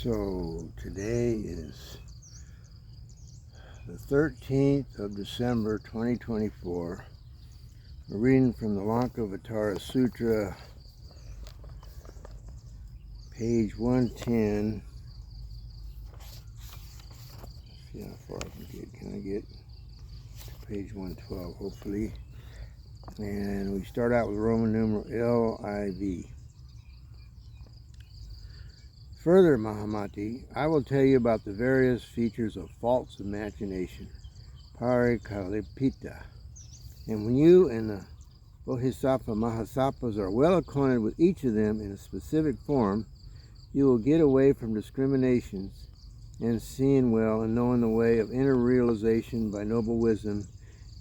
So today is the 13th of December 2024. We're reading from the Lankavatara Sutra, page 110. Let's see how far I can get. Can I get to page 112, hopefully? And we start out with Roman numeral LIV. Further, Mahamati, I will tell you about the various features of false imagination, parikalipita. And when you and the Bodhisattva Mahasattvas are well acquainted with each of them in a specific form, you will get away from discriminations and seeing well and knowing the way of inner realization by noble wisdom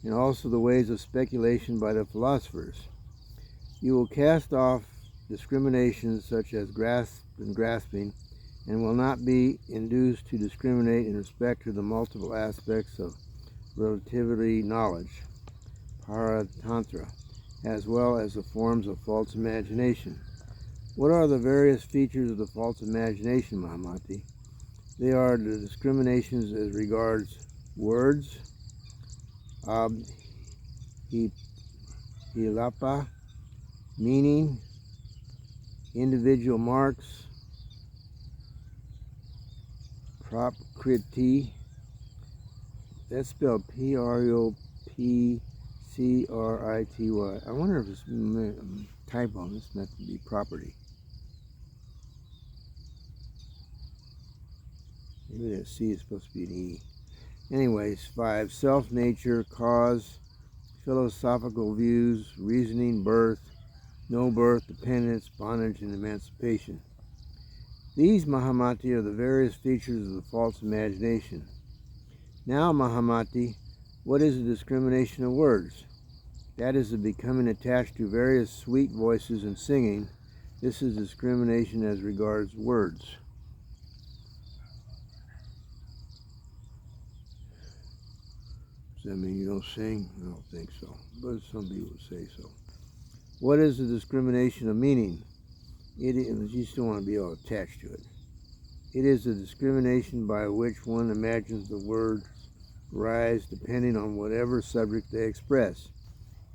and also the ways of speculation by the philosophers. You will cast off discriminations such as grasp and grasping, and will not be induced to discriminate in respect to the multiple aspects of relativity knowledge, paratantra, as well as the forms of false imagination. What are the various features of the false imagination, Mahamati? They are the discriminations as regards words, hilapa, meaning, individual marks, prakriti, that's spelled P-R-O-P-C-R-I-T-Y. I wonder if it's a typo. It's meant to be property. Maybe that C is supposed to be an E. Anyways, 5. Self, nature, cause, philosophical views, reasoning, birth, no birth, dependence, bondage, and emancipation. These, Mahamati, are the various features of the false imagination. Now, Mahamati, what is the discrimination of words? That is the becoming attached to various sweet voices and singing. This is discrimination as regards words. Does that mean you don't sing? I don't think so, but some people say so. What is the discrimination of meaning? You just don't want to be all attached to it. It is the discrimination by which one imagines the words rise depending on whatever subject they express,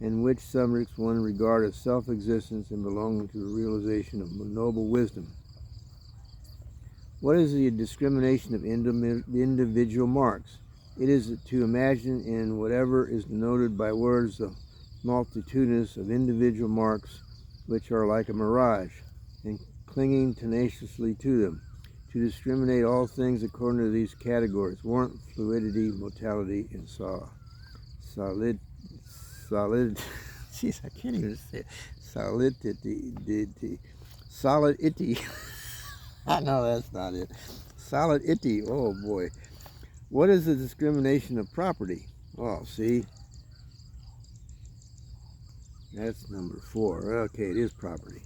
and which subjects one regard as self-existence and belonging to the realization of noble wisdom. What is the discrimination of individual marks? It is to imagine in whatever is denoted by words the multitudinous of individual marks which are like a mirage, and clinging tenaciously to them, to discriminate all things according to these categories: warmth, fluidity, motility, and solid. Jeez, I can't even say it. Solidity. I know that's not it. Solidity. Oh boy. What is the discrimination of property? Oh, see, that's number 4. Okay, it is property.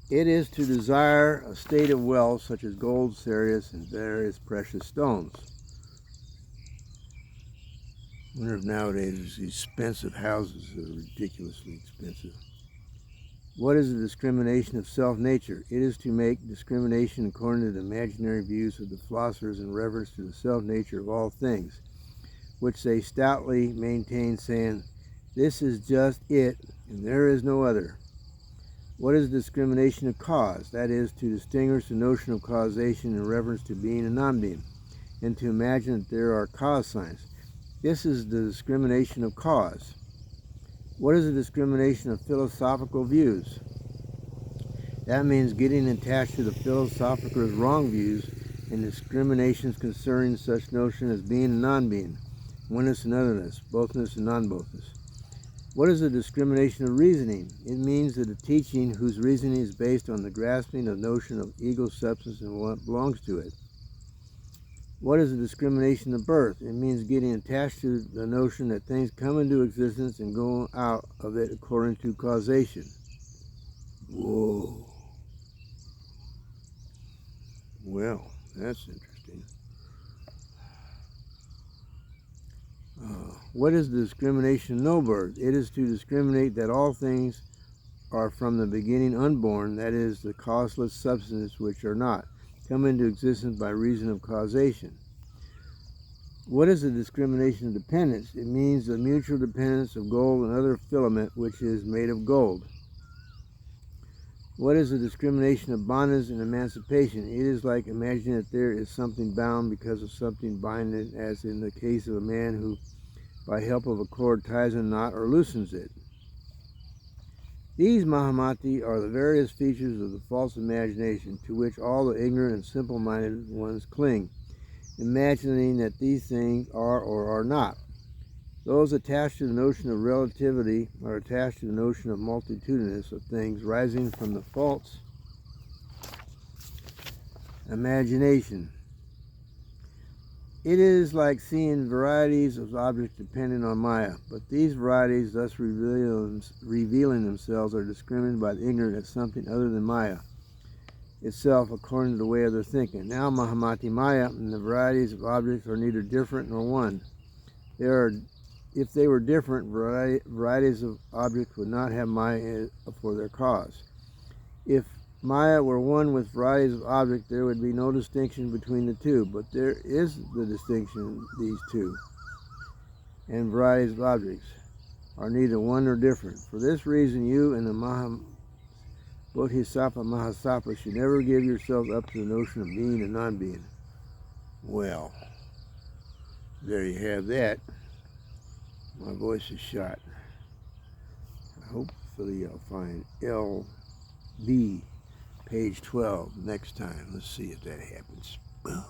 It is to desire a state of wealth such as gold, Sirius, and various precious stones. I wonder if nowadays these expensive houses are ridiculously expensive. What is the discrimination of self-nature? It is to make discrimination according to the imaginary views of the philosophers in reference to the self-nature of all things, which they stoutly maintain, saying, this is just it, and there is no other. What is discrimination of cause? That is, to distinguish the notion of causation in reference to being and non-being, and to imagine that there are cause signs. This is the discrimination of cause. What is the discrimination of philosophical views? That means getting attached to the philosopher's wrong views and discriminations concerning such notion as being and non-being, oneness and otherness, bothness and non-bothness. What is the discrimination of reasoning? It means that a teaching whose reasoning is based on the grasping of notion of ego substance and what belongs to it. What is the discrimination of birth? It means getting attached to the notion that things come into existence and go out of it according to causation. Whoa. Well, that's interesting. What is the discrimination of no birth? It is to discriminate that all things are from the beginning unborn, that is, the causeless substances which are not, come into existence by reason of causation. What is the discrimination of dependence? It means the mutual dependence of gold and other filament which is made of gold. What is the discrimination of bondage and emancipation? It is like imagining that there is something bound because of something binding, as in the case of a man who, by help of a cord, ties a knot or loosens it. These Mahamati are the various features of the false imagination to which all the ignorant and simple-minded ones cling, imagining that these things are or are not. Those attached to the notion of relativity are attached to the notion of multitudinous of things rising from the false imagination. It is like seeing varieties of objects dependent on Maya, but these varieties, thus revealing themselves, are discriminated by the ignorant as something other than Maya itself, according to the way of their thinking. Now Mahamati Maya and the varieties of objects are neither different nor one. If they were different, varieties of objects would not have Maya for their cause. If Maya were one with varieties of objects, there would be no distinction between the two, but there is the distinction in these two, and varieties of objects are neither one nor different. For this reason, you and the Bodhisattva Mahasattva should never give yourselves up to the notion of being and non-being. Well, there you have that. My voice is shot. Hopefully I'll find LB, page 12, next time. Let's see if that happens. Boom.